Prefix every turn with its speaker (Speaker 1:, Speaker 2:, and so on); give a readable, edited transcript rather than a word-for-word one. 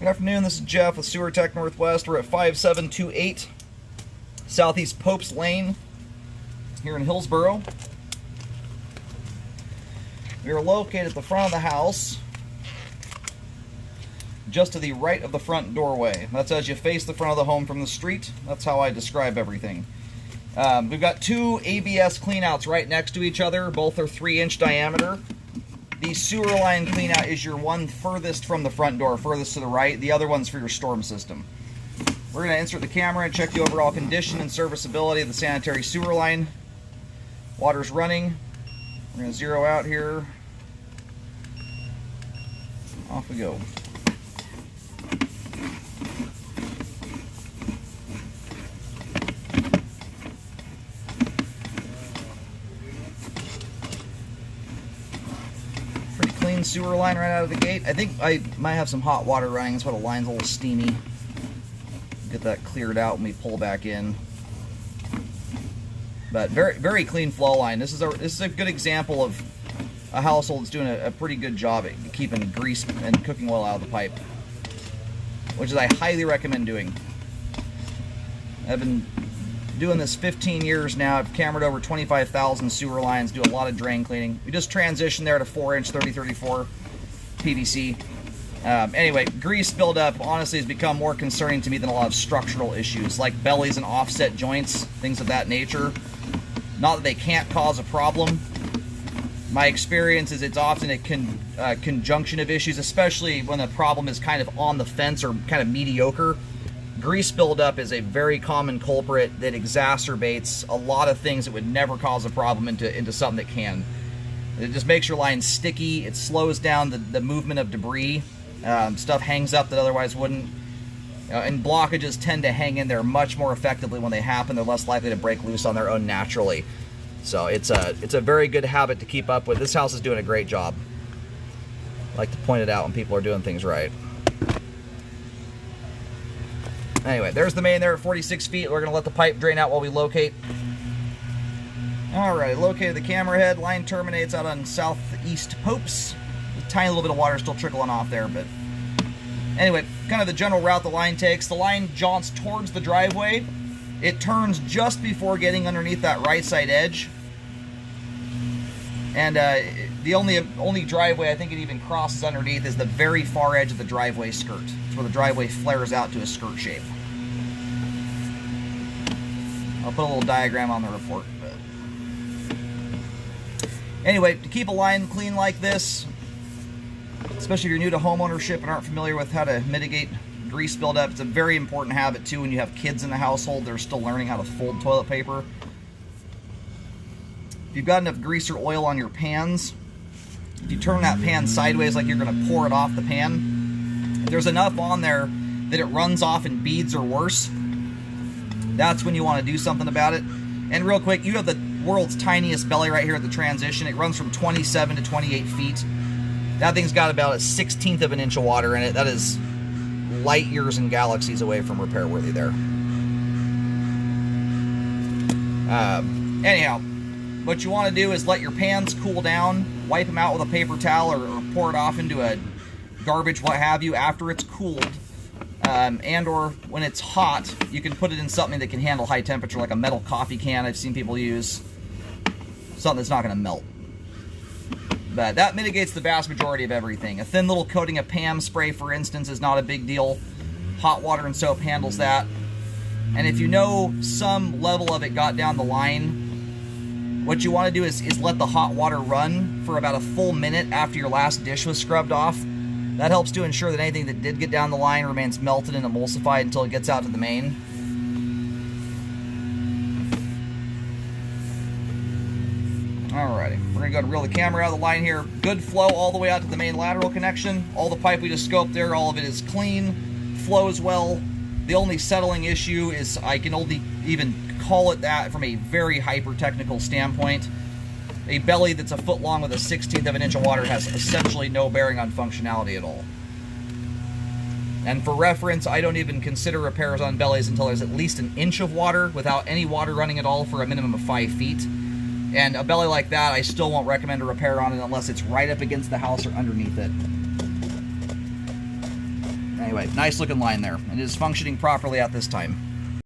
Speaker 1: Good afternoon, this is Jeff with Sewer Tech Northwest. We're at 5728 Southeast Popes Lane here in Hillsboro. We are located at the front of the house, just to the right of the front doorway. That's as you face the front of the home from the street. That's how I describe everything. We've got two ABS cleanouts right next to each other. Both are 3-inch diameter. The sewer line cleanout is your one furthest from the front door, furthest to the right. The other one's for your storm system. We're going to insert the camera and check the overall condition and serviceability of the sanitary sewer line. Water's running. We're going to zero out here. Off we go. Clean sewer line right out of the gate. I think I might have some hot water running. That's why the line's a little steamy. Get that cleared out when we pull back in. But very clean flow line. This is a good example of a household that's doing a pretty good job at keeping grease and cooking oil out of the pipe, which is I highly recommend doing. I've been doing this 15 years now. I've cambered over 25,000 sewer lines, do a lot of drain cleaning. We just transitioned there to 4-inch 3034 PVC. Anyway, grease buildup honestly has become more concerning to me than a lot of structural issues like bellies and offset joints, things of that nature. Not that they can't cause a problem. My experience is it's often a conjunction of issues, especially when the problem is kind of on the fence or kind of mediocre. Grease buildup is a very common culprit that exacerbates a lot of things that would never cause a problem into something that can. It just makes your line sticky. It slows down the movement of debris. Stuff hangs up that otherwise wouldn't. And blockages tend to hang in there much more effectively when they happen. They're less likely to break loose on their own naturally. So it's a very good habit to keep up with. This house is doing a great job. I like to point it out when people are doing things right. Anyway, there's the main there at 46 feet. We're going to let the pipe drain out while we locate. Alright, located the camera head. Line terminates out on Southeast Popes. A tiny little bit of water still trickling off there, but anyway, kind of the general route the line takes. The line jaunts towards the driveway. It turns just before getting underneath that right side edge. And the only driveway I think it even crosses underneath is the very far edge of the driveway skirt. It's where the driveway flares out to a skirt shape. I'll put a little diagram on the report. But anyway, to keep a line clean like this, especially if you're new to homeownership and aren't familiar with how to mitigate grease buildup, it's a very important habit too when you have kids in the household. They're still learning how to fold toilet paper. If you've got enough grease or oil on your pans, if you turn that pan sideways like you're going to pour it off the pan, if there's enough on there that it runs off in beads or worse, that's when you want to do something about it. And real quick, you have the world's tiniest belly right here at the transition. It runs from 27 to 28 feet. That thing's got about a 1/16 of an inch of water in it. That is light years and galaxies away from repair worthy there. Anyhow, what you want to do is let your pans cool down, wipe them out with a paper towel or pour it off into a garbage, what have you, after it's cooled. And or when it's hot, you can put it in something that can handle high temperature, like a metal coffee can I've seen people use. Something that's not going to melt. But that mitigates the vast majority of everything. A thin little coating of PAM spray, for instance, is not a big deal. Hot water and soap handles that. And if you know some level of it got down the line, what you want to do is let the hot water run for about a full minute after your last dish was scrubbed off. That helps to ensure that anything that did get down the line remains melted and emulsified until it gets out to the main. Alrighty, we're going to go and reel the camera out of the line here. Good flow all the way out to the main lateral connection. All the pipe we just scoped there, all of it is clean, flows well. The only settling issue is, I can only even call it that from a very hyper-technical standpoint. A belly that's a foot long with a 1/16 of an inch of water has essentially no bearing on functionality at all. And for reference, I don't even consider repairs on bellies until there's at least an inch of water without any water running at all for a minimum of 5 feet. And a belly like that, I still won't recommend a repair on it unless it's right up against the house or underneath it. Anyway, nice looking line there. It is functioning properly at this time.